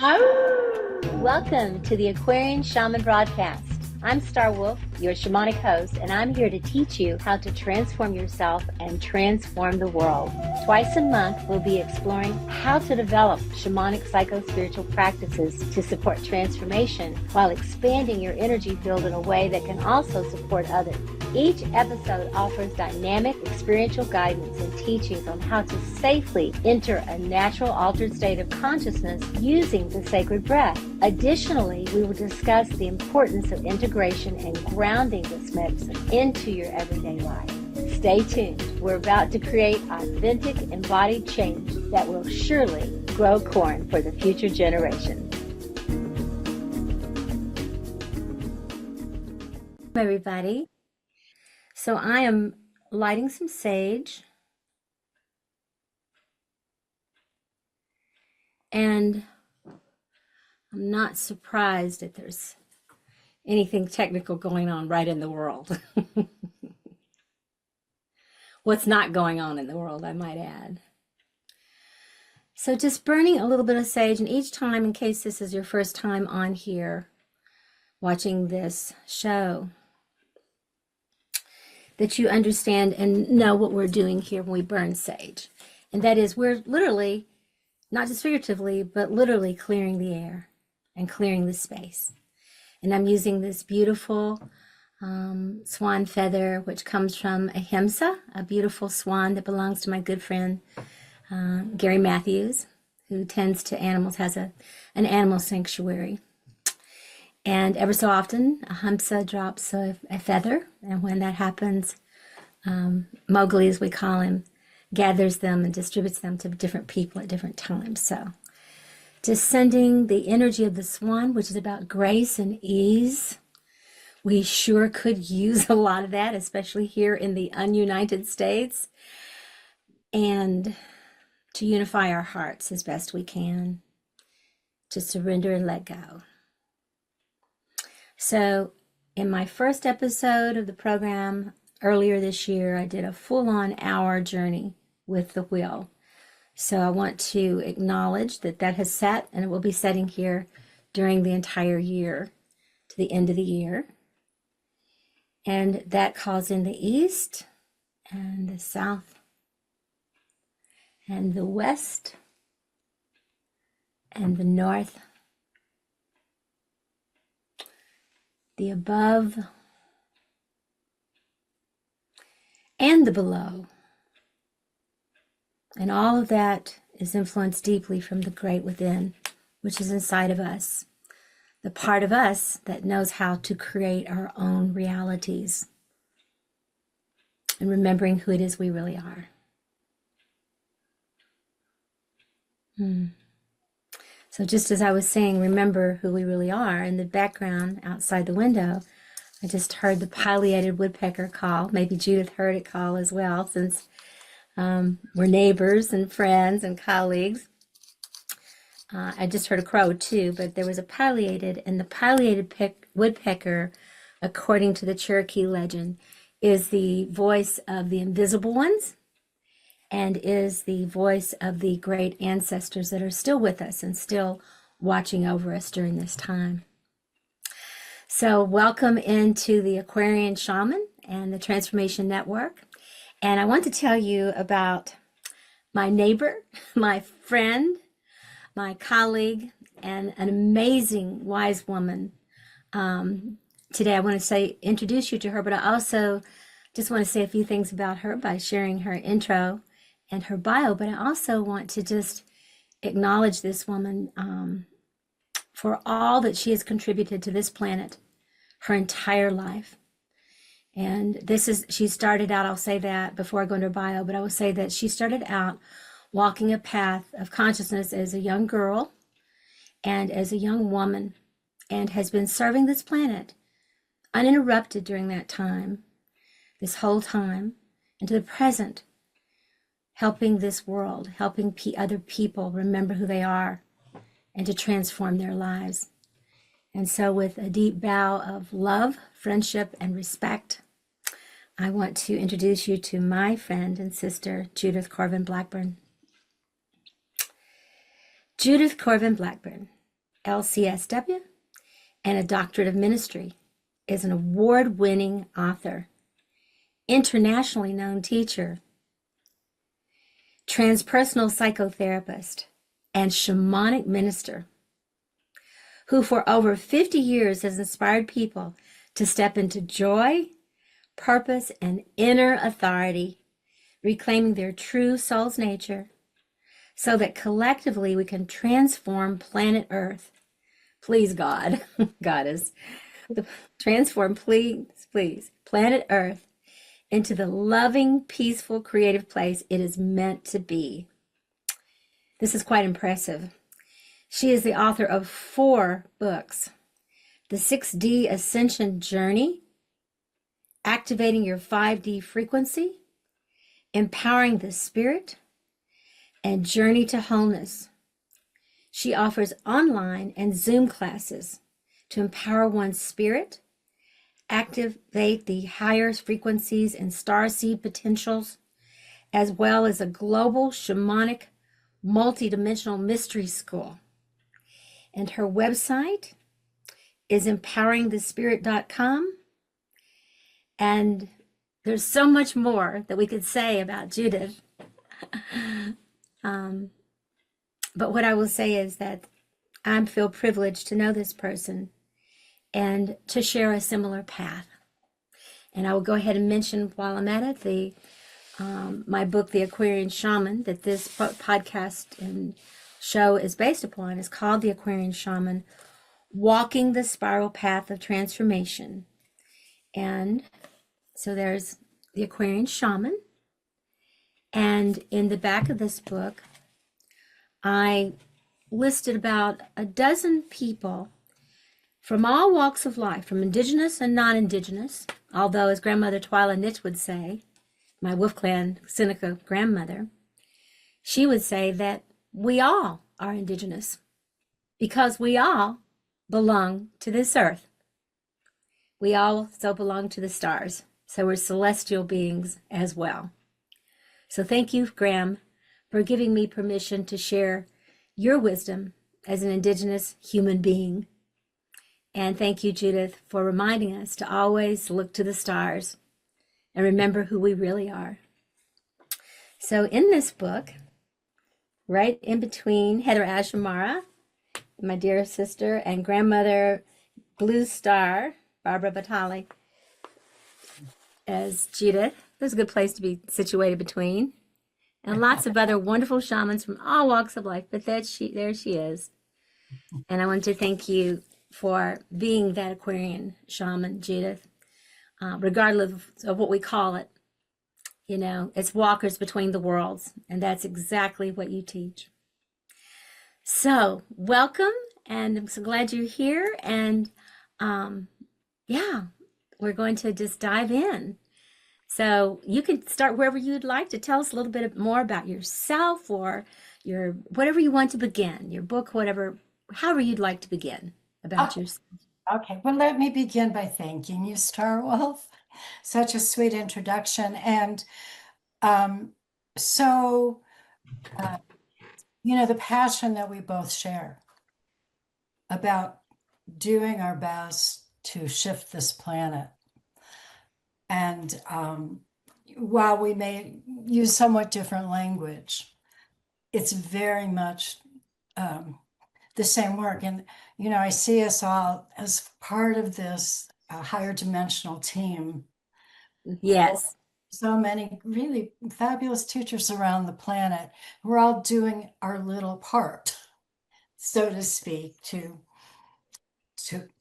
Welcome to the Aquarian Shaman broadcast. I'm Star Wolf, your shamanic host, and I'm here to teach you how to transform yourself and transform the world. Twice a month, we'll be exploring how to develop shamanic psycho-spiritual practices to support transformation while expanding your energy field in a way that can also support others. Each episode offers dynamic experiential guidance and teachings on how to safely enter a natural altered state of consciousness using the sacred breath. Additionally, we will discuss the importance of integration and grounding this medicine into your everyday life. Stay tuned. We're about to create authentic embodied change that will surely grow corn for the future generations. Everybody. So I am lighting some sage, and I'm not surprised that there's anything technical going on right in the world. What's not going on in the world, I might add. So just burning a little bit of sage, and each time, in case this is your first time on here watching this show, that you understand and know what we're doing here when we burn sage. And that is, we're literally, not just figuratively, but literally clearing the air and clearing the space. And I'm using this beautiful swan feather, which comes from ahimsa, a beautiful swan that belongs to my good friend, Gary Matthews, who tends to animals, has an animal sanctuary. And ever so often, ahimsa drops a feather, and when that happens, Mowgli, as we call him, gathers them and distributes them to different people at different times. So, just sending the energy of the swan, which is about grace and ease. We sure could use a lot of that, especially here in the ununited states, and to unify our hearts as best we can, to surrender and let go. So in my first episode of the program earlier this year, I did a full-on hour journey with the wheel. So I want to acknowledge that that has set, and it will be setting here during the entire year to the end of the year. And that calls in the east and the south and the west and the north, the above, and the below. And all of that is influenced deeply from the great within, which is inside of us, the part of us that knows how to create our own realities, and remembering who it is we really are. So just as I was saying, remember who we really are, in the background outside the window, I just heard the pileated woodpecker call. Maybe Judith heard it call as well, since we're neighbors and friends and colleagues. I just heard a crow too, but there was a pileated, and the pileated woodpecker, according to the Cherokee legend, is the voice of the invisible ones, and is the voice of the great ancestors that are still with us and still watching over us during this time. So welcome into the Aquarian Shaman and the Transformation Network. And I want to tell you about my neighbor, my friend, my colleague, and an amazing wise woman. Today I want to introduce you to her, but I also just want to say a few things about her by sharing her intro and her bio. But I also want to just acknowledge this woman for all that she has contributed to this planet her entire life. And she started out, I'll say that before I go into her bio, but I will say that she started out walking a path of consciousness as a young girl and as a young woman, and has been serving this planet uninterrupted during that time, this whole time, and to the present, helping this world, helping other people remember who they are and to transform their lives. And so with a deep bow of love, friendship, and respect, I want to introduce you to my friend and sister, Judith Corvin-Blackburn. Judith Corvin-Blackburn LCSW, and a doctorate of ministry, is an award-winning author, internationally known teacher, transpersonal psychotherapist, and shamanic minister, who for over 50 years has inspired people to step into joy, purpose, and inner authority, reclaiming their true soul's nature, so that collectively we can transform planet Earth. Please, God, Goddess, transform, please, planet Earth into the loving, peaceful, creative place it is meant to be. This is quite impressive. She is the author of 4 books: The 6D Ascension Journey, Activating Your 5D Frequency, Empowering the Spirit, and Journey to Wholeness. She offers online and Zoom classes to empower one's spirit, activate the higher frequencies and starseed potentials, as well as a global shamanic multidimensional mystery school. And her website is empoweringthespirit.com. And there's so much more that we could say about Judith. But what I will say is that I feel privileged to know this person and to share a similar path. And I will go ahead and mention while I'm at it, my book, The Aquarian Shaman, that this podcast and show is based upon, is called The Aquarian Shaman, Walking the Spiral Path of Transformation. And so there's The Aquarian Shaman. And in the back of this book, I listed about a dozen people from all walks of life, from indigenous and non-indigenous, although as grandmother Twyla Nitch would say, my Wolf Clan Seneca grandmother, she would say that we all are indigenous because we all belong to this earth. We also belong to the stars, so we're celestial beings as well. So thank you, Graham, for giving me permission to share your wisdom as an indigenous human being. And thank you, Judith, for reminding us to always look to the stars and remember who we really are. So in this book, right in between Heather Ashamara, my dear sister, and grandmother Blue Star, Barbara Batali, as Judith, there's a good place to be situated between, and lots of other wonderful shamans from all walks of life. But there she is. And I want to thank you for being that Aquarian shaman, Judith, regardless of what we call it. You know, it's walkers between the worlds, and that's exactly what you teach. So welcome, and I'm so glad you're here. And yeah, we're going to just dive in. So you can start wherever you'd like to tell us a little bit more about yourself, or your whatever you want to begin, your book, whatever, however you'd like to begin about yourself. Okay, well, let me begin by thanking you, Star Wolf. Such a sweet introduction. And so, the passion that we both share about doing our best to shift this planet. And while we may use somewhat different language, it's very much the same work. And, I see us all as part of this higher dimensional team. Yes. So many really fabulous teachers around the planet. We're all doing our little part, so to speak, to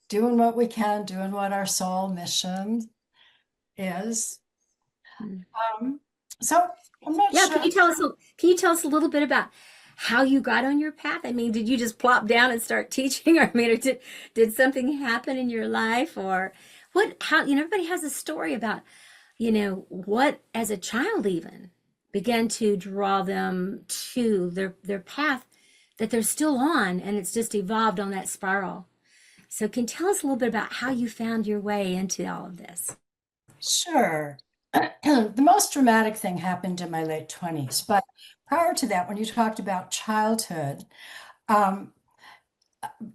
doing what we can, doing what our soul mission is. So I'm not sure. Can you tell us a little bit about how you got on your path? I mean, did you just plop down and start teaching, or did something happen in your life, or how, everybody has a story about, what as a child even began to draw them to their path that they're still on, and it's just evolved on that spiral. So can you tell us a little bit about how you found your way into all of this? Sure. The most dramatic thing happened in my late 20s, but prior to that, when you talked about childhood,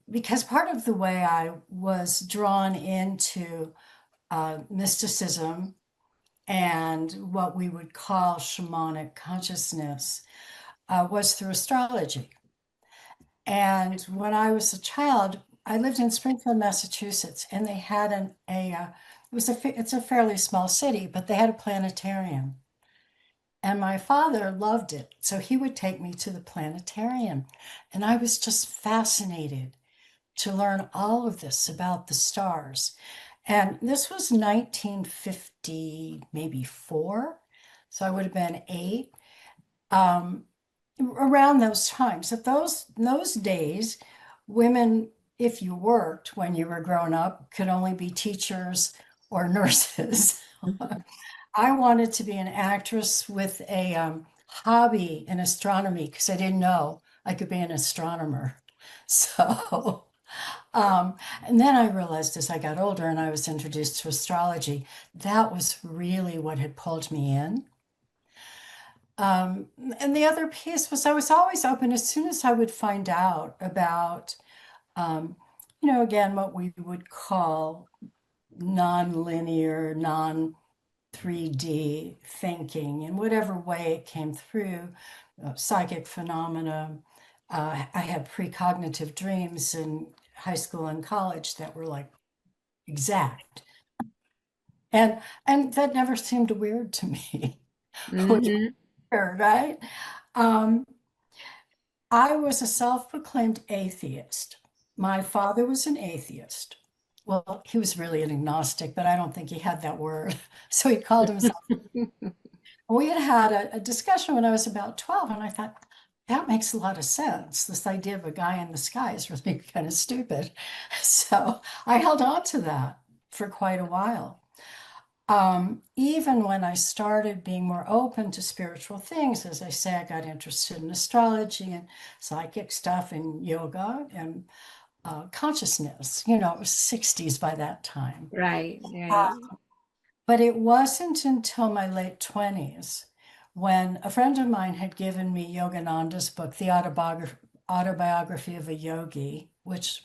because part of the way I was drawn into mysticism and what we would call shamanic consciousness was through astrology. And when I was a child, I lived in Springfield, Massachusetts, and they had it's a fairly small city, but they had a planetarium. And my father loved it. So he would take me to the planetarium. And I was just fascinated to learn all of this about the stars. And this was 1950, maybe four. So I would have been 8. Um, Around those times, at those days, women, if you worked when you were grown up, could only be teachers or nurses. I wanted to be an actress with a hobby in astronomy because I didn't know I could be an astronomer. So, and then I realized as I got older and I was introduced to astrology, that was really what had pulled me in. And the other piece was I was always open as soon as I would find out about, um, again, what we would call non-linear, non 3D thinking in whatever way it came through, psychic phenomena. I had precognitive dreams in high school and college that were like exact. And that never seemed weird to me, which Hmm. weird, right? Um, I was a self-proclaimed atheist. My father was an atheist. Well, he was really an agnostic, but I don't think he had that word. So he called himself. We had had a discussion when I was about 12, and I thought, that makes a lot of sense. This idea of a guy in the sky is really kind of stupid. So I held on to that for quite a while. Even when I started being more open to spiritual things, as I say, I got interested in astrology and psychic stuff and yoga and consciousness. It was 60s by that time. Right, Uh, right. but it wasn't until my late 20s when a friend of mine had given me Yogananda's book, The Autobiography of a Yogi, which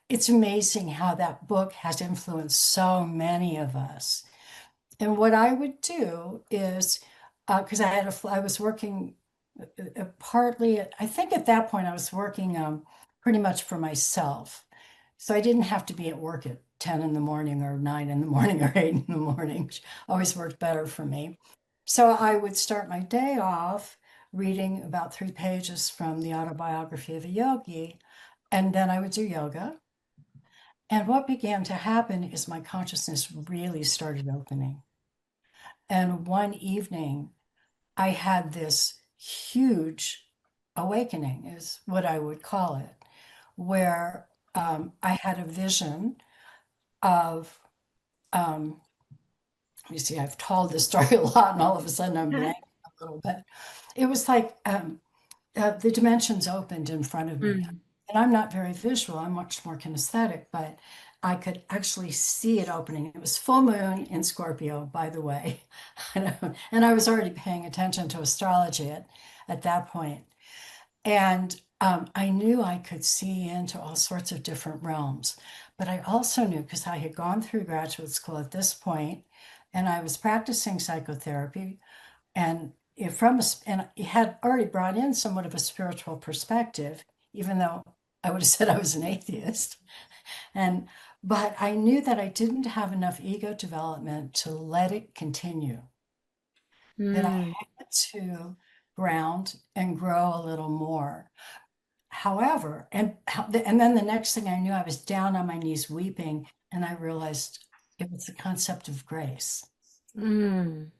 it's amazing how that book has influenced so many of us. And what I would do is, because I was working partly, I think at that point I was working pretty much for myself. So I didn't have to be at work at 10 in the morning or 9 in the morning or 8 in the morning, which always worked better for me. So I would start my day off reading about 3 pages from the autobiography of a yogi, and then I would do yoga. And what began to happen is my consciousness really started opening. And one evening, I had this huge awakening, is what I would call it, where I had a vision of, um, you see, I've told this story a lot, and all of a sudden I'm blanking a little bit. It was like the dimensions opened in front of me. Mm. And I'm not very visual, I'm much more kinesthetic, but I could actually see it opening. It was full moon in Scorpio, by the way. And I was already paying attention to astrology at that point. And I knew I could see into all sorts of different realms. But I also knew because I had gone through graduate school at this point, and I was practicing psychotherapy, and and it had already brought in somewhat of a spiritual perspective, even though I would have said I was an atheist. And but I knew that I didn't have enough ego development to let it continue, that I Mm. had to ground and grow a little more. However, and then the next thing I knew, I was down on my knees weeping, and I realized it was the concept of grace. Mm.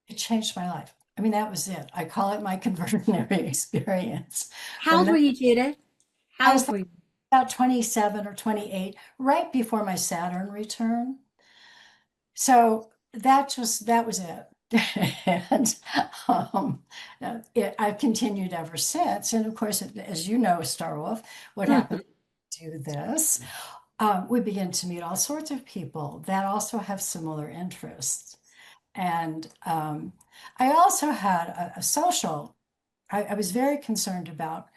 It changed my life. I mean, that was it. I call it my conversionary experience. How From old that, were you, Judith? I How was old were you? about 27 or 28, right before my Saturn return. So that was it. And I've continued ever since. And of course, as you know, Star Wolf, what happened to this? We begin to meet all sorts of people that also have similar interests. And I also had a social, I was very concerned about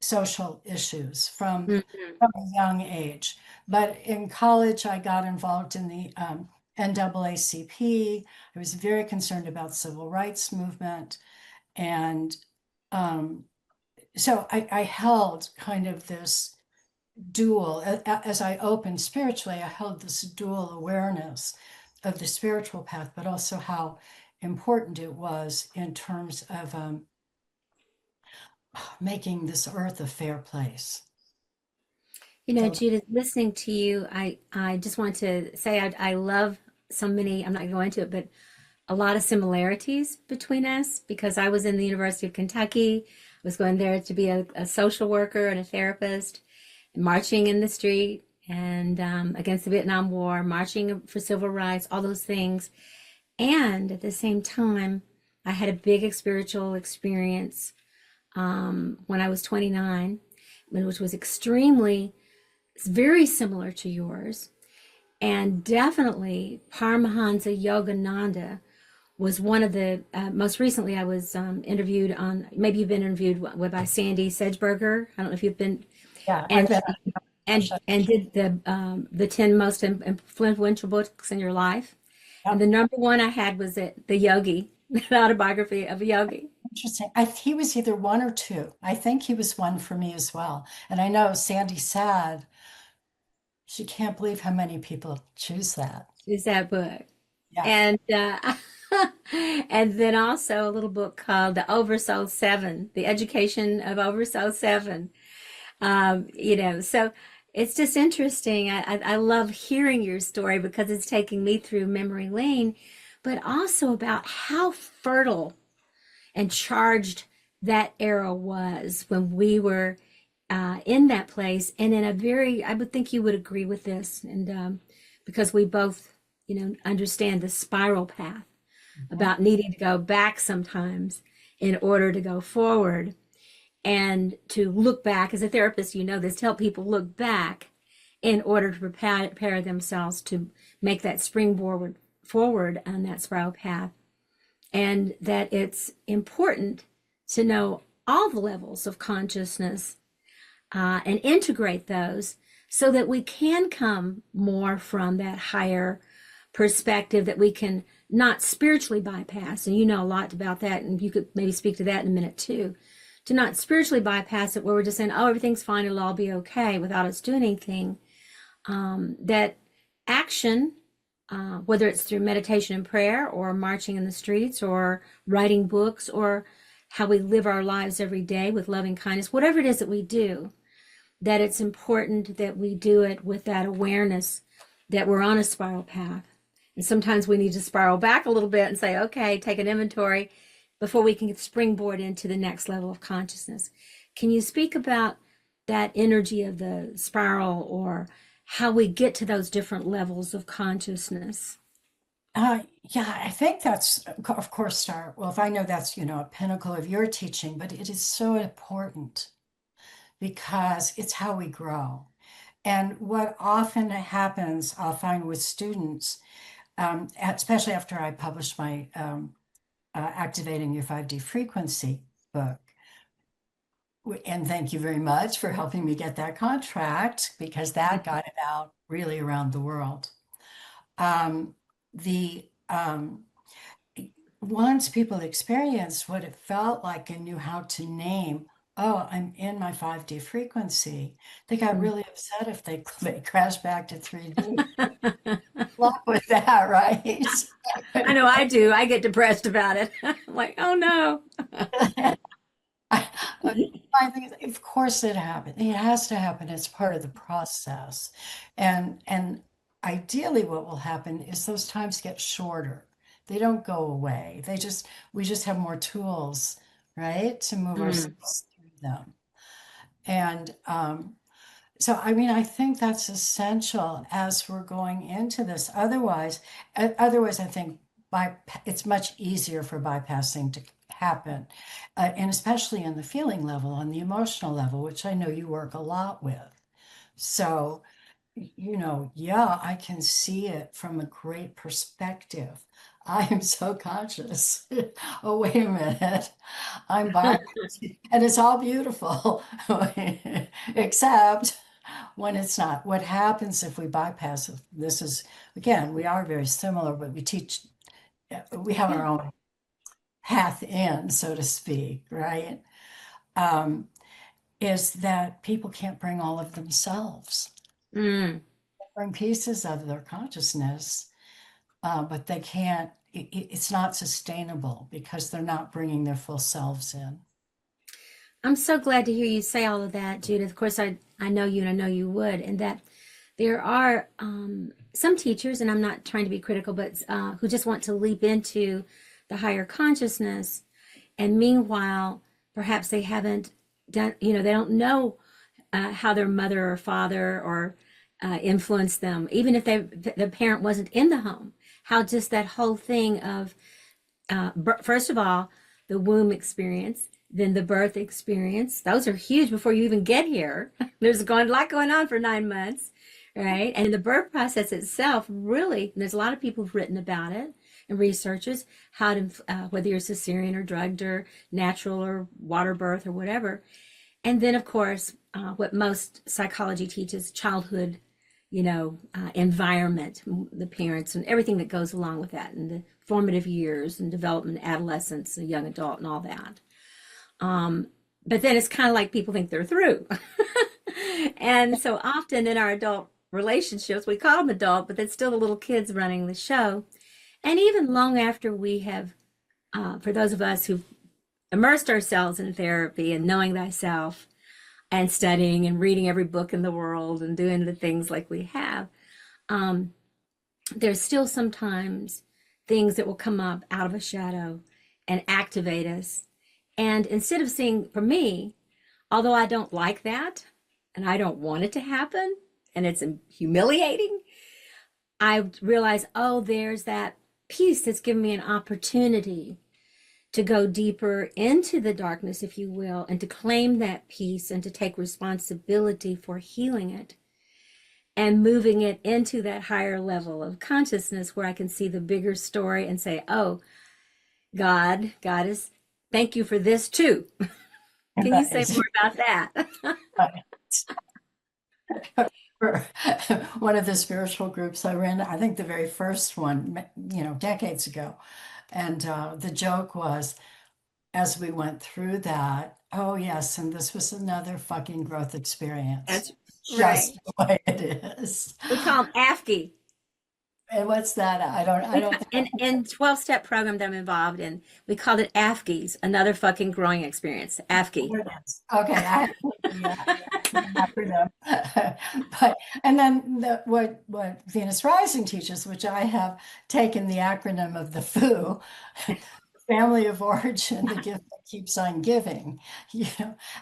social issues Mhm. from a young age. But in college, I got involved in the NAACP. I was very concerned about civil rights movement. And um, so I held kind of this dual, as I opened spiritually, I held this dual awareness of the spiritual path, but also how important it was in terms of making this earth a fair place. You know, So, Judith, listening to you, I just want to say I love so many, I'm not going to go into it, but a lot of similarities between us because I was in the University of Kentucky. I was going there to be a social worker and a therapist, marching in the street and against the Vietnam War, marching for civil rights, all those things. And at the same time, I had a big spiritual experience when I was 29, which was very similar to yours. And definitely Paramahansa Yogananda was one of the most recently I was interviewed on, maybe you've been interviewed by Sandy Sedgberger. I don't know if you've been, yeah, I've and been and did the 10 most influential books in your life. And yep, the number one I had was the Yogi, the autobiography of a Yogi. interesting. He was either one or two. I think he was one for me as well. And I know Sandy said she can't believe how many people choose that. Is that book. Yeah. And and then also a little book called The Oversoul Seven, The Education of Oversoul Seven. So it's just interesting. I love hearing your story because it's taking me through memory lane, but also about how fertile and charged that era was when we were in that place and in a very, I would think you would agree with this, and because we both, understand the spiral path Mhm. about needing to go back sometimes in order to go forward and to look back as a therapist, this, to help people look back in order to prepare themselves to make that springboard forward on that spiral path, and that it's important to know all the levels of consciousness and integrate those so that we can come more from that higher perspective that we can not spiritually bypass. And you know a lot about that, and you could maybe speak to that in a minute too. To not spiritually bypass it, where we're just saying, oh, everything's fine, it'll all be okay without us doing anything. That action, whether it's through meditation and prayer, or marching in the streets, or writing books, or how we live our lives every day with loving kindness, whatever it is that we do, that it's important that we do it with that awareness that we're on a spiral path. And sometimes we need to spiral back a little bit and say, okay, take an inventory before we can springboard into the next level of consciousness. Can you speak about that energy of the spiral, or how we get to those different levels of consciousness? Yeah, I think that's, of course, Star. Well, if I know that's, a pinnacle of your teaching, but it is so important because it's how we grow. And what often happens, I'll find with students, especially after I published my Activating Your 5D Frequency book. And thank you very much for helping me get that contract because that got it out really around the world. The Once people experienced what it felt like and knew how to name, oh, I'm in my 5D frequency, they got really upset if they crashed back to 3D. Luck with that, right? I know I do. I get depressed about it. I'm like, oh no. I think, of course, it happens. It has to happen. It's part of the process, and ideally, what will happen is those times get shorter. They don't go away. We just have more tools, right, to move Mm, ourselves through them. And so, I mean, I think that's essential as we're going into this. Otherwise, I think it's much easier for bypassing to happen, and especially in the feeling level, on the emotional level, which I know you work a lot with. So, yeah, I can see it from a great perspective. I am so conscious. Oh, wait a minute. I'm bypassing, and it's all beautiful, except when it's not. What happens if we bypass it? This is, again, we are very similar, but we have Yeah. our own path in, so to speak, right? Um, is that people can't bring all of themselves, Mm. bring pieces of their consciousness, but they can't, it's not sustainable because they're not bringing their full selves in. I'm so glad to hear you say all of that, Judith. Of course, I know you and I know you would, and that there are some teachers, and I'm not trying to be critical, but who just want to leap into the higher consciousness. And meanwhile, perhaps they haven't done, they don't know how their mother or father or influenced them, even if the parent wasn't in the home, how just that whole thing of first of all, the womb experience, then the birth experience. Those are huge before you even get here. There's a lot going on for 9 months, right? And the birth process itself, really, there's a lot of people who've written about it and researchers how to, whether you're cesarean or drugged or natural or water birth or whatever. And then, of course, what most psychology teaches, childhood, environment, the parents and everything that goes along with that, and the formative years and development, adolescence, and young adult, and all that. But then it's kind of like people think they're through. And so often in our adult relationships, we call them adult, but it's still the little kids running the show. And even long after we have, for those of us who've immersed ourselves in therapy and knowing thyself and studying and reading every book in the world and doing the things like we have, um, there's still sometimes things that will come up out of a shadow and activate us. And instead of seeing, for me, although I don't like that and I don't want it to happen and it's humiliating, I realize, oh, there's that piece that's given me an opportunity to go deeper into the darkness, if you will, and to claim that peace and to take responsibility for healing it and moving it into that higher level of consciousness where I can see the bigger story and say, oh, Goddess, thank you for this too. Can you say more about that? One of the spiritual groups I ran, I think the very first one, decades ago. And the joke was, as we went through that, oh yes, and this was another fucking growth experience, That's right. just the way it is. We call them AFGI. And what's that? I don't In 12-step program that I'm involved in, we called it AFGIs, another fucking growing experience. AFGI. think it is. Okay, yeah, acronym. But and then what Venus Rising teaches, which I have taken the acronym of the FOO, family of origin, the gift that keeps on giving.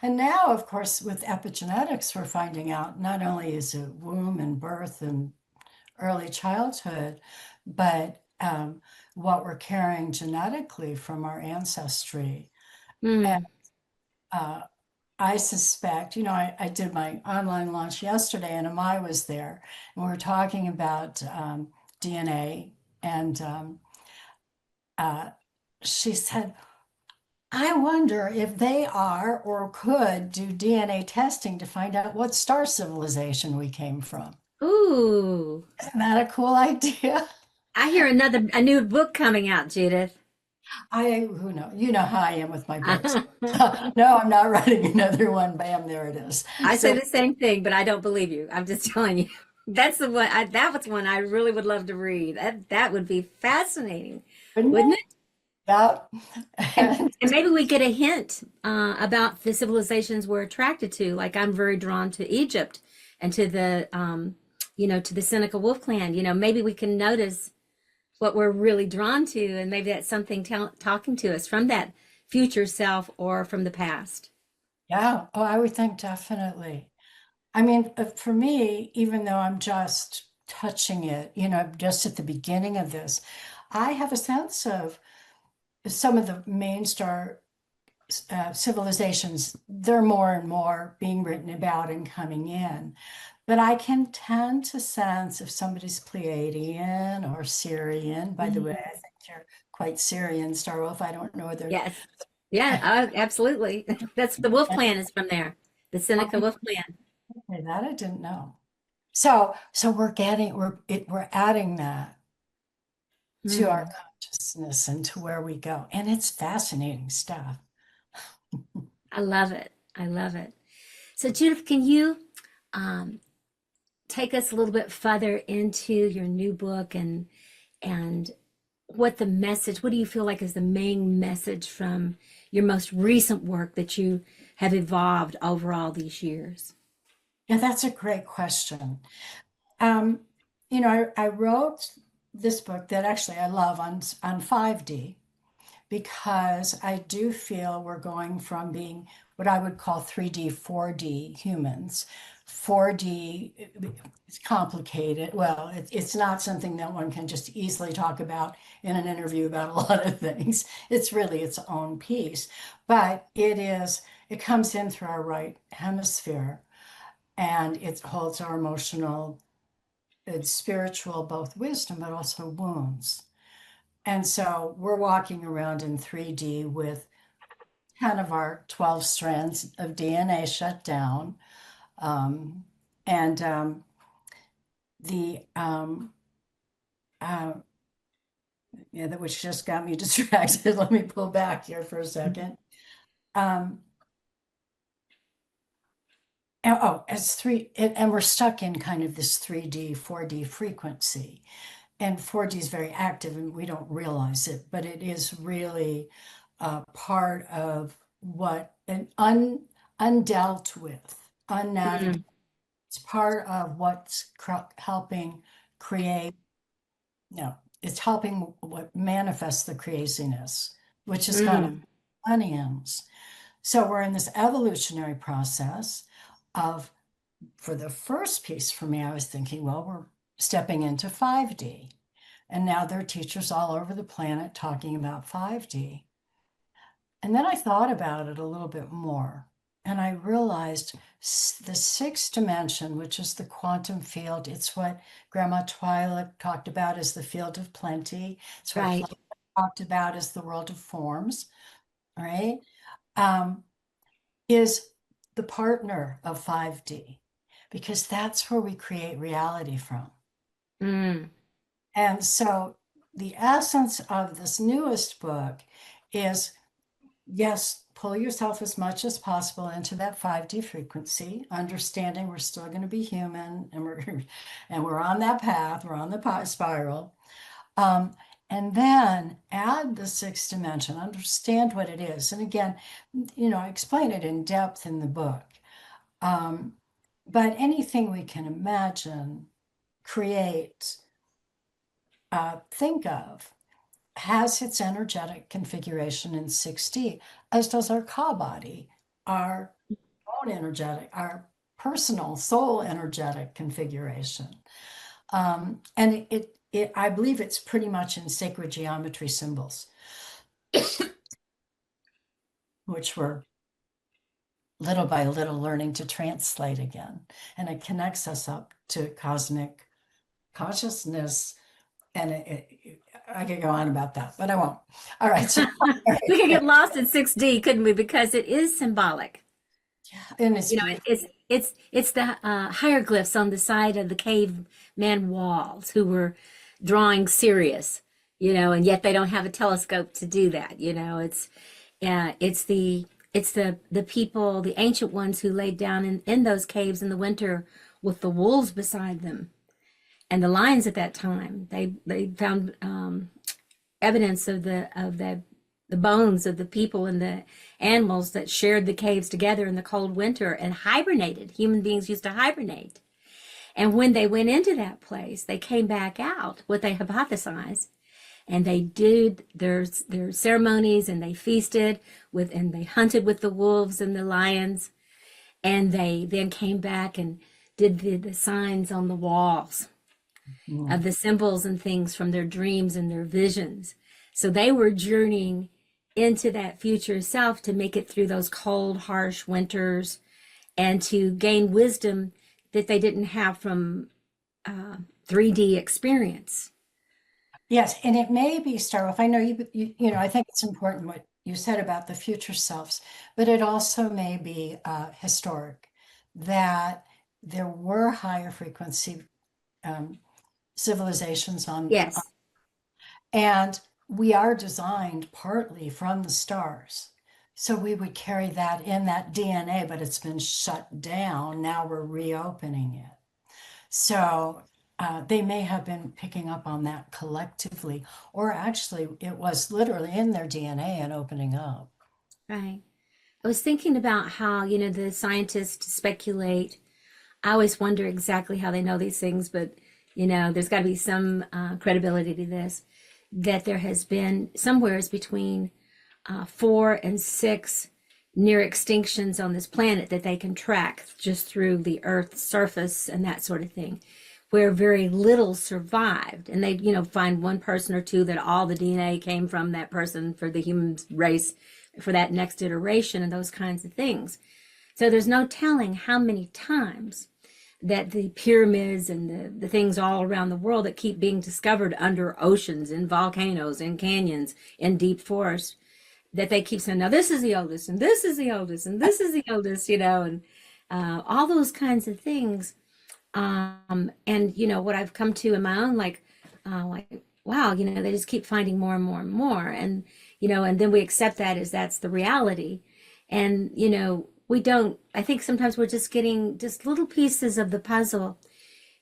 And now, of course, with epigenetics, we're finding out not only is it womb and birth and early childhood, but what we're carrying genetically from our ancestry. And Mm. uh, I suspect, I did my online launch yesterday and Amai was there, and we were talking about DNA. And uh, she said, I wonder if they are or could do DNA testing to find out what star civilization we came from. Ooh. Isn't that a cool idea? I hear a new book coming out, Judith. Who know, you know how I am with my books. No, I'm not writing another one. Bam, there it is. I say So, the same thing, but I don't believe you. I'm just telling you. That's the one. That was one I really would love to read. That would be fascinating, wouldn't wouldn't it? it? Yeah. And maybe we get a hint about the civilizations we're attracted to. Like I'm very drawn to Egypt and to to the Seneca Wolf Clan. Maybe we can notice what we're really drawn to, and maybe that's something talking to us from that future self or from the past. Yeah. Oh, I would think definitely. I mean, for me, even though I'm just touching it, just at the beginning of this, I have a sense of some of the main star civilizations, they're more and more being written about and coming in. but I can tend to sense if somebody's Pleiadian or Syrian. By the way, I think you're quite Syrian, Starwolf. I don't know whether. Yes. Yeah, absolutely. That's the wolf clan is from there. The Seneca wolf clan. Okay, that I didn't know. So we're adding that to our Mm, consciousness and to where we go. And it's fascinating stuff. I love it. I love it. So Judith, can you um, take us a little bit further into your new book and what the message, what do you feel like is the main message from your most recent work that you have evolved over all these years? Yeah, that's a great question. Um, I wrote this book that actually I love on 5D because I do feel we're going from being what I would call 3D, 4D humans. 4D is complicated. Well, it's not something that one can just easily talk about in an interview about a lot of things. It's really its own piece, but it comes in through our right hemisphere and it holds our emotional and spiritual, both wisdom, but also wounds. And so we're walking around in 3D with 10 of our 12 strands of DNA shut down. Um, and the, uh, yeah, that which just got me distracted. Let me pull back here for a second. Um, and we're stuck in kind of this 3D, 4D frequency. And 4D is very active and we don't realize it, but it is really part of what an undealt with, Mm, unnavigated. It's part of what's helping create, no, it's helping what manifests the craziness, which is kind of mm, onions. So we're in this evolutionary process of, for the first piece for me, I was thinking, well, we're stepping into 5D. And now there are teachers all over the planet talking about 5D. And then I thought about it a little bit more. And I realized the sixth dimension, which is the quantum field, it's what Grandma Twi'lek talked about as the field of plenty. It's what right. Plato talked about as the world of forms, right? Um, is the partner of 5D, because that's where we create reality from. Mm, And so the essence of this newest book is, yes, pull yourself as much as possible into that 5D frequency, understanding we're still going to be human and we're on that path, we're on the spiral. Um, and then add the sixth dimension, understand what it is. And again, I explain it in depth in the book. Um, but anything we can imagine, create, think of, has its energetic configuration in 6D, as does our Ka body, our own energetic, our personal soul energetic configuration. And I believe it's pretty much in sacred geometry symbols, which we're little by little learning to translate again. And it connects us up to cosmic consciousness. And I could go on about that, but I won't. All right. So, all we could right. get lost in 6D, couldn't we? Because it is symbolic. And it's You know, beautiful. it's the hieroglyphs on the side of the caveman walls who were drawing Sirius, and yet they don't have a telescope to do that. It's the people, the ancient ones who laid down in those caves in the winter with the wolves beside them and the lions at that time. They found evidence of the bones of the people and the animals that shared the caves together in the cold winter and hibernated. Human beings used to hibernate. And when they went into that place, they came back out, what they hypothesized, and they did their ceremonies and they feasted and they hunted with the wolves and the lions. And they then came back and did the signs on the walls of Mm. the symbols and things from their dreams and their visions. So they were journeying into that future self to make it through those cold, harsh winters and to gain wisdom that they didn't have from 3D experience. Yes, and it may be, Starliff. I know I think it's important what you said about the future selves, but it also may be historic that there were higher frequency um, civilizations Yes, and we are designed partly from the stars. So we would carry that in that DNA, but it's been shut down. Now we're reopening it. So they may have been picking up on that collectively, or actually, it was literally in their DNA and opening up. right. I was thinking about how, the scientists speculate. I always wonder exactly how they know these things, but, there's got to be some credibility to this, that there has been somewheres between 4 and 6 near extinctions on this planet that they can track just through the Earth's surface and that sort of thing, where very little survived. And they, find one person or two that all the DNA came from that person for the human race for that next iteration and those kinds of things. So there's no telling how many times that the pyramids and the things all around the world that keep being discovered under oceans, in volcanoes, in canyons, in deep forests, that they keep saying, now this is the oldest, and this is the oldest, and this is the oldest, and all those kinds of things. And what I've come to in my own, like, wow, they just keep finding more and more and more. And then we accept that as that's the reality. And, we don't, I think sometimes we're just getting just little pieces of the puzzle.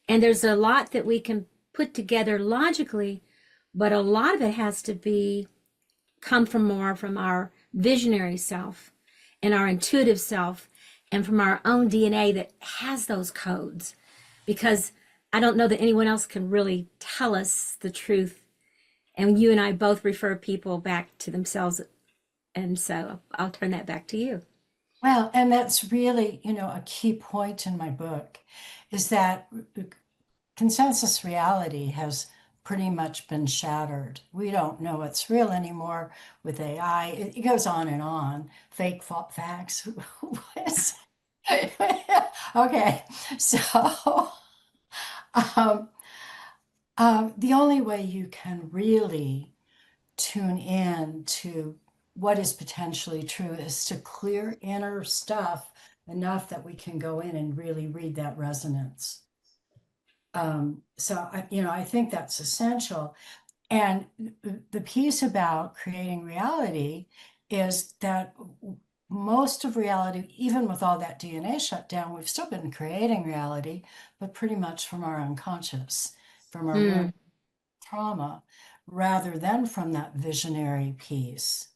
And there's a lot that we can put together logically, but a lot of it has to be come from more from our visionary self and our intuitive self and from our own DNA that has those codes. Because I don't know that anyone else can really tell us the truth. And you and I both refer people back to themselves. And so I'll turn that back to you. Well, and that's really, a key point in my book is that consensus reality has pretty much been shattered. We don't know what's real anymore with AI. It goes on and on. Fake facts. Okay, so um, the only way you can really tune in to what is potentially true is to clear inner stuff enough that we can go in and really read that resonance. I think that's essential. And the piece about creating reality is that most of reality, even with all that DNA shut down, we've still been creating reality, but pretty much from our unconscious, from our Mm, wound trauma, rather than from that visionary piece,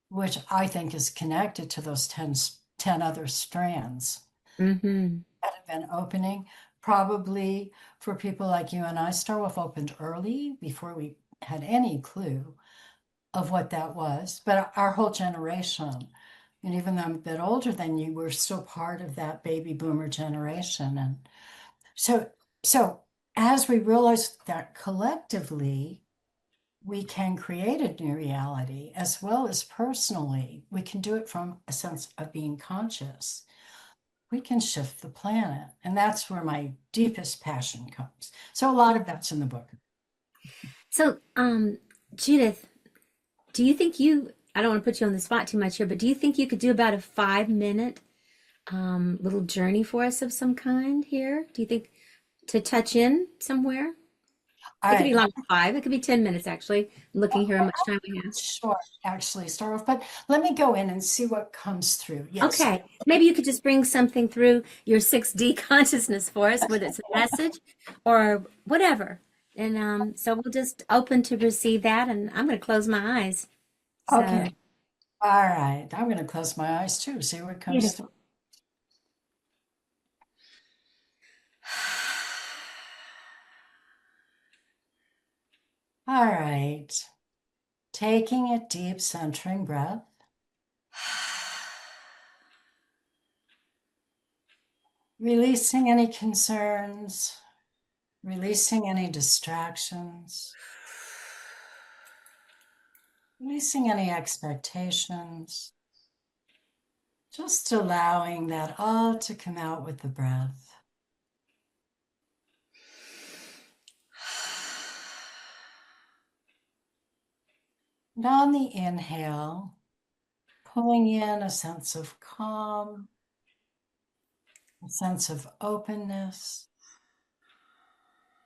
which I think is connected to those 10 other strands mm-hmm. that have been opening. Probably for people like you and I, Starwolf opened early before we had any clue of what that was. But our whole generation, and even though I'm a bit older than you, we're still part of that baby boomer generation. And so, so as we realize that collectively, we can create a new reality as well as personally. We can do it from a sense of being conscious. We can shift the planet. And that's where my deepest passion comes. So a lot of that's in the book. So, Judith, do you think I don't want to put you on the spot too much here, but do you think you could do about a 5 minute little journey for us of some kind here? Do you think to touch in somewhere? All It could be right. longer than 5. It could be 10 minutes, actually. I'm looking here how much time we have. Sure, actually, start off, but let me go in and see what comes through. Yes. Okay. Maybe you could just bring something through your 6D consciousness for us, whether it's a message or whatever. And so we'll just open to receive that. And I'm going to close my eyes. So Okay. All right. I'm going to close my eyes too, see what comes through. beautiful. All right. Taking a deep centering breath. Releasing any concerns, releasing any distractions, releasing any expectations, just allowing that all to come out with the breath. And on the inhale, pulling in a sense of calm, a sense of openness,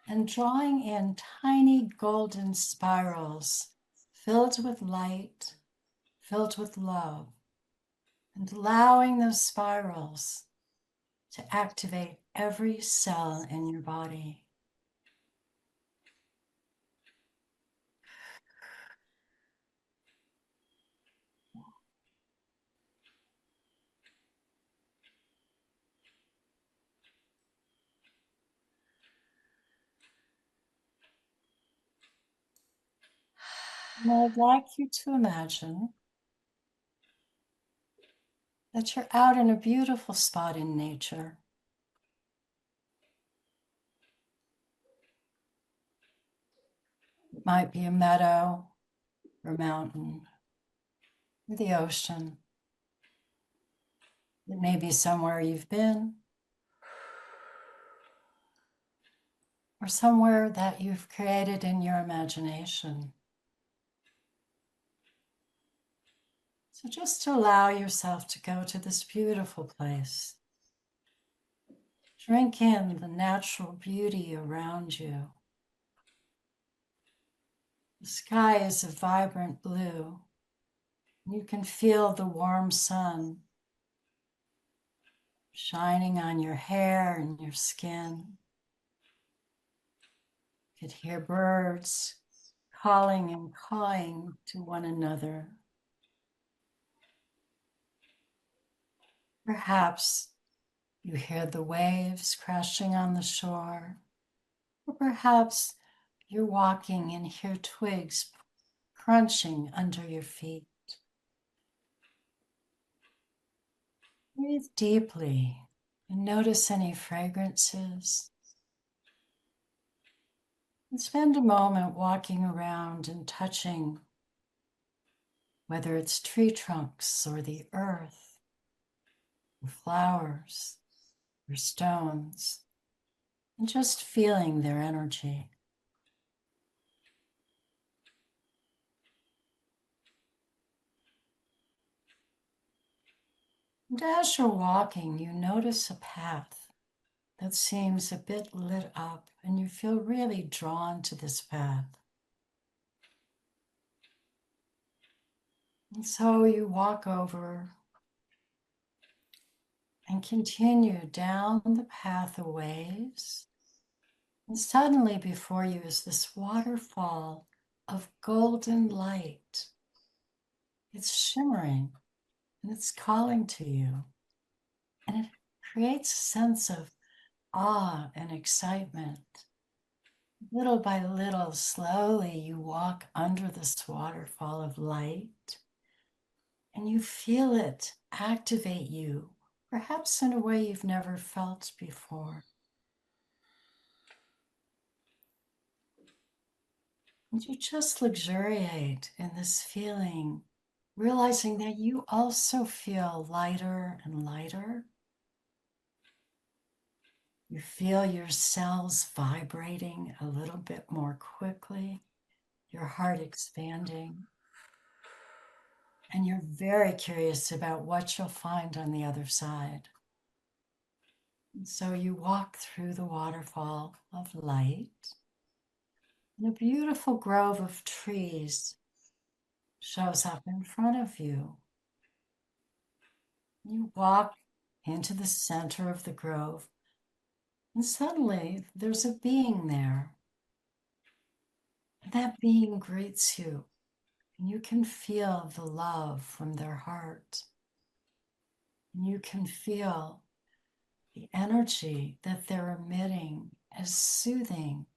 and drawing in tiny golden spirals filled with light, filled with love, and allowing those spirals to activate every cell in your body. And I'd like you to imagine that you're out in a beautiful spot in nature. It might be a meadow or a mountain or the ocean. It may be somewhere you've been or somewhere that you've created in your imagination. So just allow yourself to go to this beautiful place. Drink in the natural beauty around you. The sky is a vibrant blue. You can feel the warm sun shining on your hair and your skin. You could hear birds calling and cawing to one another. Perhaps you hear the waves crashing on the shore, or perhaps you're walking and hear twigs crunching under your feet. Breathe deeply and notice any fragrances. And spend a moment walking around and touching, whether it's tree trunks or the earth, or flowers, or stones, and just feeling their energy. And as you're walking, you notice a path that seems a bit lit up, and you feel really drawn to this path. And so you walk over and continue down the path a ways. And suddenly before you is this waterfall of golden light. It's shimmering and it's calling to you. And it creates a sense of awe and excitement. Little by little, slowly, you walk under this waterfall of light and you feel it activate you, perhaps in a way you've never felt before. And you just luxuriate in this feeling, realizing that you also feel lighter and lighter. You feel your cells vibrating a little bit more quickly, your heart expanding, and you're very curious about what you'll find on the other side. And so you walk through the waterfall of light, and a beautiful grove of trees shows up in front of you. You walk into the center of the grove, and suddenly there's a being there. And that being greets you, and you can feel the love from their heart. And you can feel the energy that they're emitting as soothing,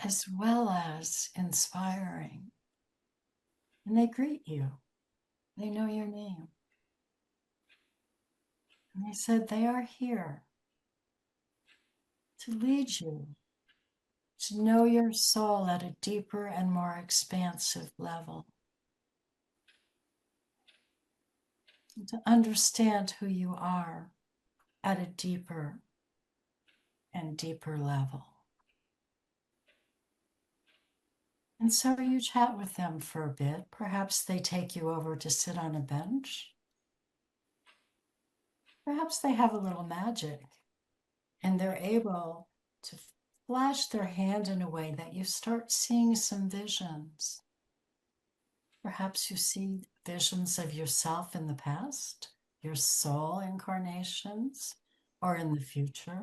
as well as inspiring. And they greet you. They know your name. And they said they are here to lead you to know your soul at a deeper and more expansive level, and to understand who you are at a deeper and deeper level. And so you chat with them for a bit. Perhaps they take you over to sit on a bench. Perhaps they have a little magic and they're able to flash their hand in a way that you start seeing some visions. Perhaps you see visions of yourself in the past, your soul incarnations, or in the future.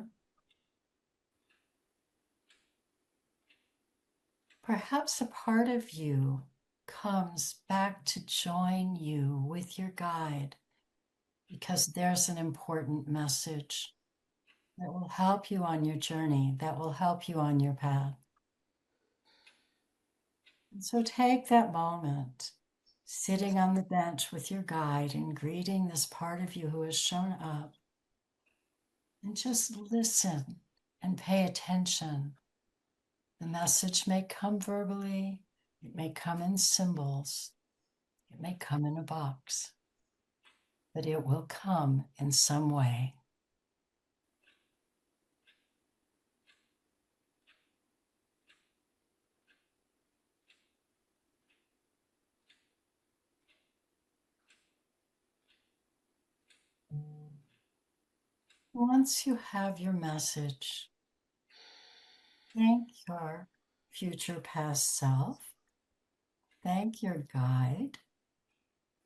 Perhaps a part of you comes back to join you with your guide because there's an important message that will help you on your journey, that will help you on your path. And so take that moment, sitting on the bench with your guide and greeting this part of you who has shown up, and just listen and pay attention. The message may come verbally, it may come in symbols, it may come in a box, but it will come in some way. Once you have your message, thank your future past self, thank your guide.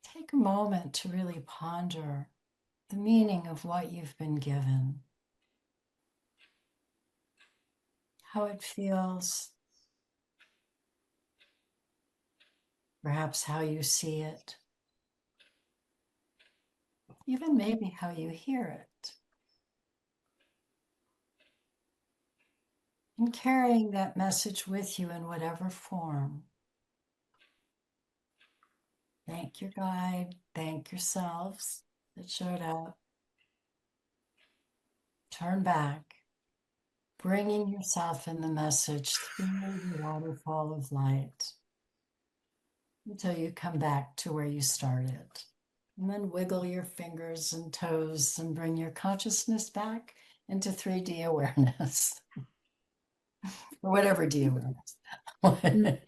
Take a moment to really ponder the meaning of what you've been given, how it feels, perhaps how you see it, even maybe how you hear it. And carrying that message with you in whatever form. Thank your guide, thank yourselves that showed up. Turn back, bringing yourself in the message through the waterfall of light until you come back to where you started. And then wiggle your fingers and toes and bring your consciousness back into 3D awareness. Or whatever D awareness.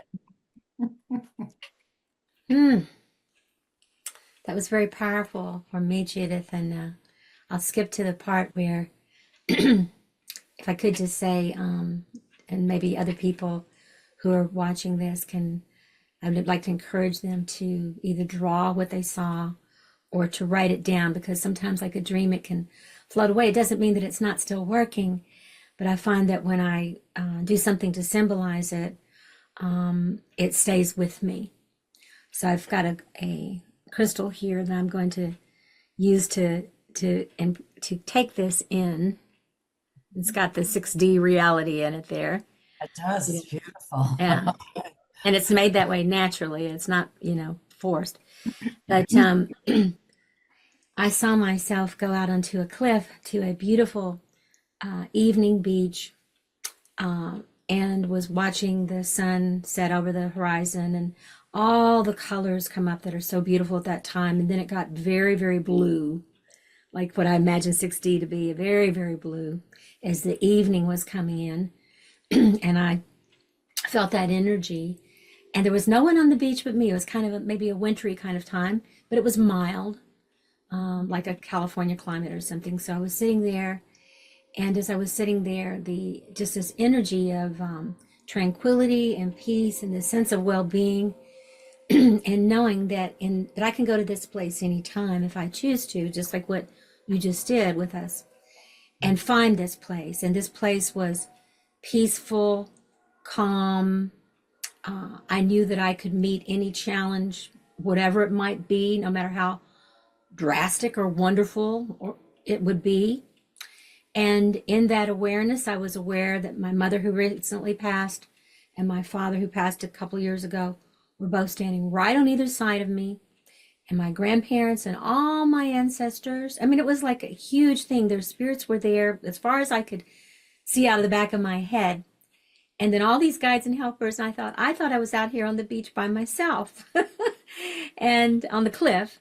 That was very powerful for me, Judith. And I'll skip to the part where, if I could just say, and maybe other people who are watching this I would like to encourage them to either draw what they saw or to write it down, because sometimes, like a dream, it can float away. It doesn't mean that it's not still working, but I find that when I do something to symbolize it, it stays with me. So I've got a crystal here that I'm going to use to take this in. It's got the 6D reality in it there. It does. It's beautiful. Yeah. And it's made that way naturally. It's not, forced. But I saw myself go out onto a cliff to a beautiful evening beach, and was watching the sun set over the horizon and all the colors come up that are so beautiful at that time. And then it got very, very blue, like what I imagine 6D to be, very, very blue as the evening was coming in. And I felt that energy. And there was no one on the beach but me. It was kind of maybe a wintry kind of time, but it was mild, like a California climate or something. So I was sitting there, and as I was sitting there, just this energy of tranquility and peace and this sense of well-being, and knowing that I can go to this place anytime if I choose to, just like what you just did with us, and find this place. And this place was peaceful, calm. I knew that I could meet any challenge, whatever it might be, no matter how drastic or wonderful it would be. And in that awareness, I was aware that my mother, who recently passed, and my father, who passed a couple years ago, were both standing right on either side of me, and my grandparents and all my ancestors. I mean, it was like a huge thing. Their spirits were there as far as I could see out of the back of my head. And then all these guides and helpers, and I thought I was out here on the beach by myself and on the cliff.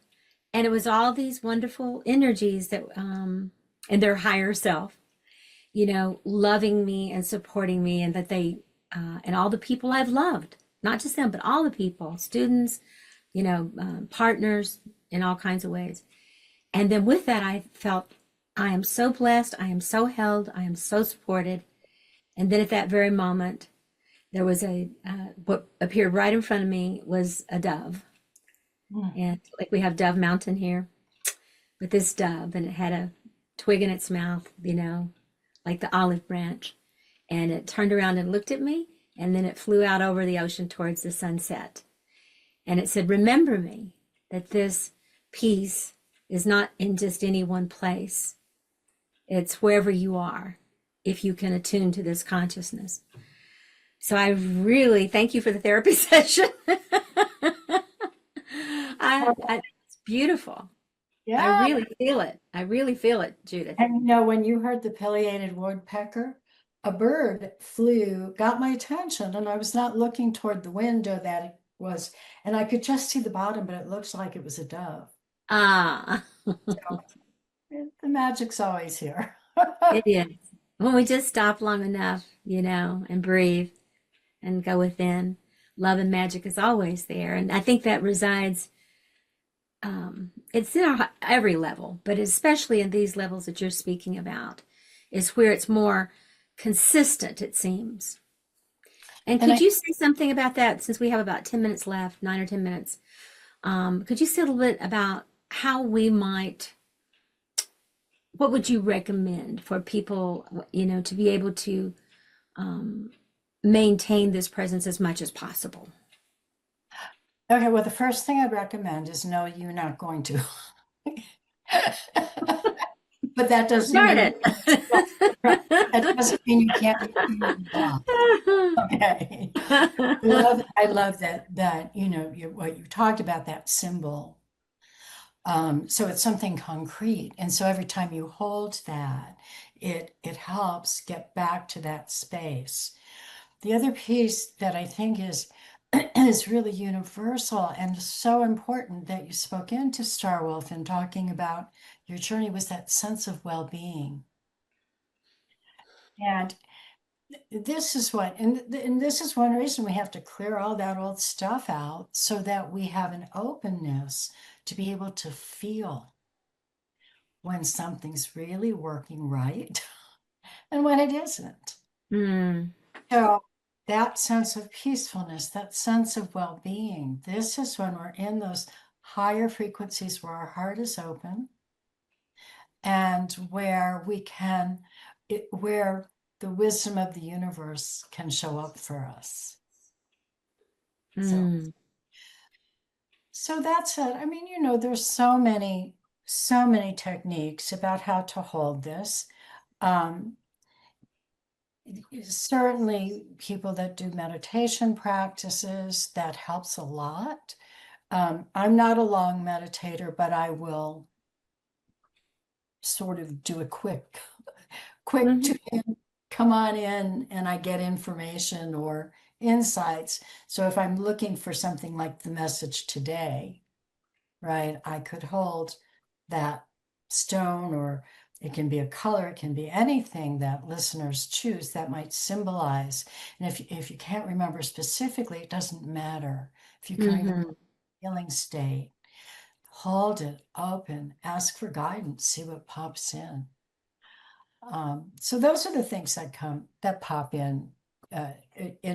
And it was all these wonderful energies that, and their higher self, loving me and supporting me, and that they, and all the people I've loved, not just them, but all the people, students, partners in all kinds of ways. And then with that, I felt I am so blessed. I am so held. I am so supported. And then at that very moment, there was what appeared right in front of me was a dove. Mm. And like we have Dove Mountain here, but this dove, and it had a twig in its mouth, like the olive branch. And it turned around and looked at me, and then it flew out over the ocean towards the sunset. And it said, remember me, that this peace is not in just any one place. It's wherever you are, if you can attune to this consciousness. So I really thank you for the therapy session. It's beautiful. I Yeah. really feel it. I really feel it, Judith. And when you heard the pileated woodpecker, a bird flew, got my attention, and I was not looking toward the window that it was, and I could just see the bottom, but it looks like it was a dove. Ah, So the magic's always here. it is. When we just stop long enough, and breathe and go within, love and magic is always there. And I think that resides, it's in every level, but especially in these levels that you're speaking about, is where it's more consistent, it seems. And could you say something about that, since we have about 10 minutes left, 9 or 10 minutes? Could you say a little bit about how we might, what would you recommend for people, to be able to maintain this presence as much as possible? Okay, well, the first thing I'd recommend is no, you're not going to. But that doesn't Darn mean it. that doesn't mean you can't do your job. Okay. I love that what you talked about, that symbol. So it's something concrete. And so every time you hold that, it helps get back to that space. The other piece that I think is is really universal and so important that you spoke into Starwolf in talking about your journey was that sense of well-being. And this is and this is one reason we have to clear all that old stuff out so that we have an openness to be able to feel when something's really working right and when it isn't. Mm. So that sense of peacefulness, that sense of well-being, this is when we're in those higher frequencies where our heart is open and where where the wisdom of the universe can show up for us. Mm. So that's it. I mean, there's so many techniques about how to hold this. Certainly people that do meditation practices, that helps a lot. I'm not a long meditator, but I will sort of do a quick Mhm. come on in and I get information or insights. So if I'm looking for something like the message today, right, I could hold that stone, or it can be a color, it can be anything that listeners choose that might symbolize. And if you can't remember specifically, it doesn't matter. If you can remember Mhm. the feeling state, hold it open, ask for guidance, see what pops in. So those are the things that pop in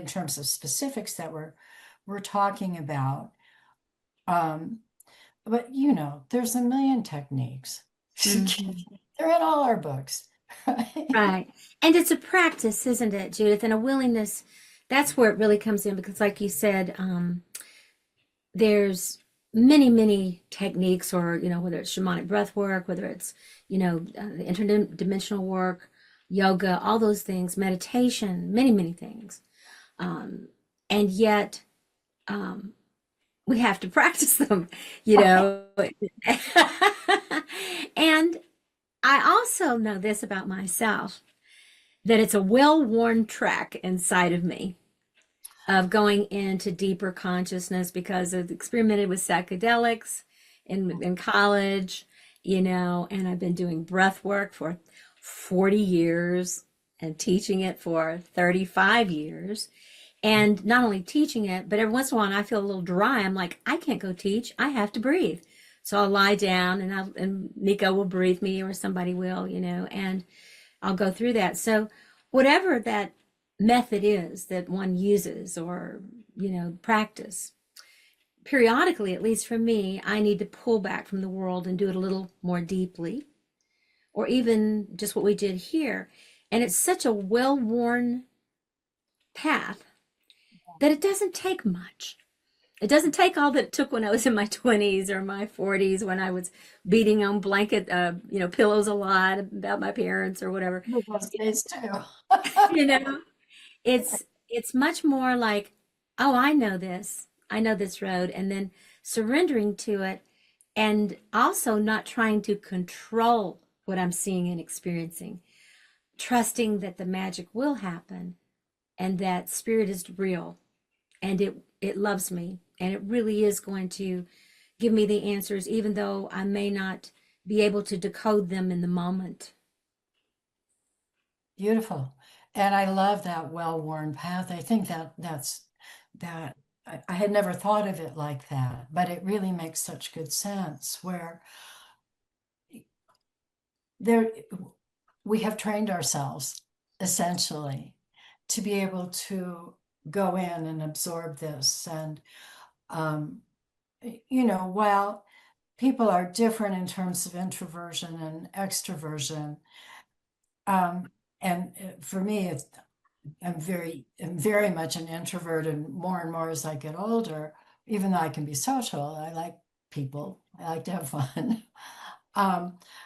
terms of specifics that we're talking about. But there's a million techniques. Mhm. They're in all our books. Right? Right. And it's a practice, isn't it, Judith? And a willingness. That's where it really comes in because, like you said, there's many, many techniques, or, whether it's shamanic breath work, whether it's, the interdimensional work, yoga, all those things, meditation, many, many things. And yet, we have to practice them, you know. And I also know this about myself, that it's a well-worn track inside of me of going into deeper consciousness because I've experimented with psychedelics in college, and I've been doing breath work for 40 years and teaching it for 35 years. And not only teaching it, but every once in a while I feel a little dry. I'm like, I can't go teach. I have to breathe. So I'll lie down and Nico will breathe me or somebody will, and I'll go through that. So whatever that method is that one uses or, practice, periodically, at least for me, I need to pull back from the world and do it a little more deeply, or even just what we did here. And it's such a well-worn path that it doesn't take much. It doesn't take all that it took when I was in my 20s or my 40s when I was beating on pillows a lot about my parents or whatever. Those days too. You know, it's much more like, oh, I know this. I know this road, and then surrendering to it, and also not trying to control what I'm seeing and experiencing, trusting that the magic will happen and that spirit is real and it loves me and it really is going to give me the answers, even though I may not be able to decode them in the moment. Beautiful. And I love that well-worn path. I think that I had never thought of it like that, but it really makes such good sense where there we have trained ourselves essentially to be able to go in and absorb this. And while people are different in terms of introversion and extroversion, and for me, I'm very much an introvert, and more as I get older, even though I can be social, I like people, I like to have fun.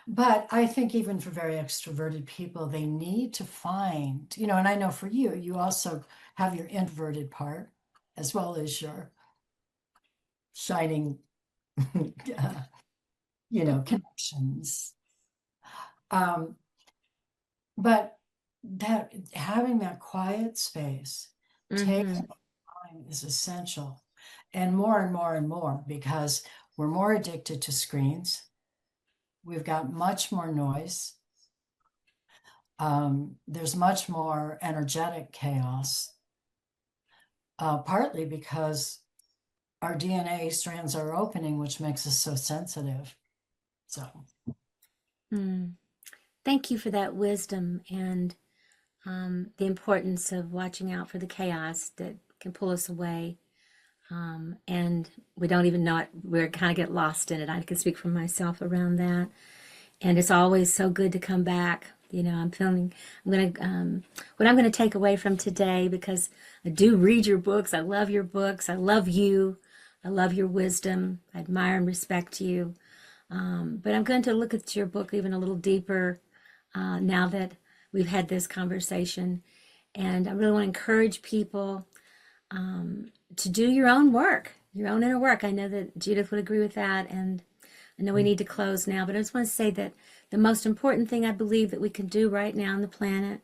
But I think even for very extroverted people, they need to find, and I know for you, you also have your introverted part as well as your shining, connections. But that having that quiet space, taking time is essential, and more because we're more addicted to screens. We've got much more noise. There's much more energetic chaos, partly because our DNA strands are opening, which makes us so sensitive. So, Thank you for that wisdom and the importance of watching out for the chaos that can pull us away. And we don't even know it. We kind of get lost in it. I can speak for myself around that. And it's always so good to come back. What I'm going to take away from today, because I do read your books. I love your books. I love you. I love your wisdom. I admire and respect you. But I'm going to look at your book even a little deeper now that we've had this conversation. And I really want to encourage people to do your own work, your own inner work. I know that Judith would agree with that. And I know we need to close now, but I just want to say that the most important thing I believe that we can do right now on the planet,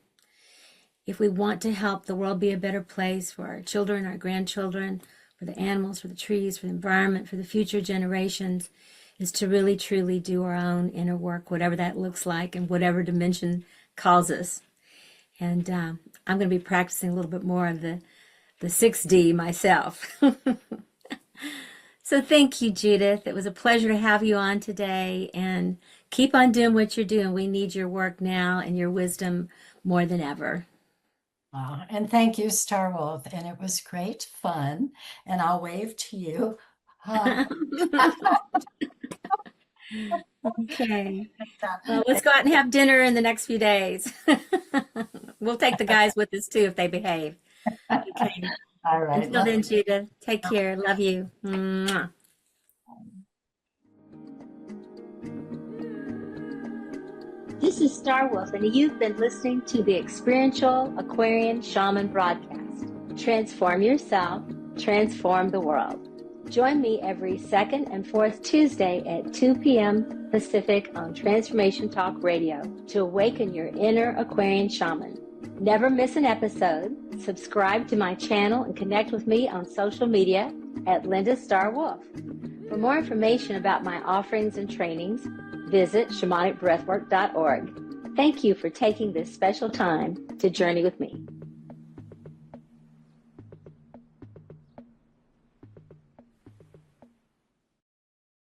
if we want to help the world be a better place for our children, our grandchildren, for the animals, for the trees, for the environment, for the future generations, is to really, truly do our own inner work, whatever that looks like and whatever dimension calls us. And I'm going to be practicing a little bit more of the 6D myself. So thank you, Judith. It was a pleasure to have you on today, and keep on doing what you're doing. We need your work now and your wisdom more than ever. And thank you, Star Wolf. And it was great fun. And I'll wave to you. Okay. Well, let's go out and have dinner in the next few days. We'll take the guys with us too if they behave. Okay. All right. Until then, Judith, take care. Love you. Mwah. This is Star Wolf, and you've been listening to the Experiential Aquarian Shaman broadcast. Transform yourself, transform the world. Join me every second and fourth Tuesday at 2 p.m. Pacific on Transformation Talk Radio to awaken your inner Aquarian shaman. Never miss an episode. Subscribe to my channel and connect with me on social media at Linda Star Wolf. For more information about my offerings and trainings, visit shamanicbreathwork.org. Thank you for taking this special time to journey with me.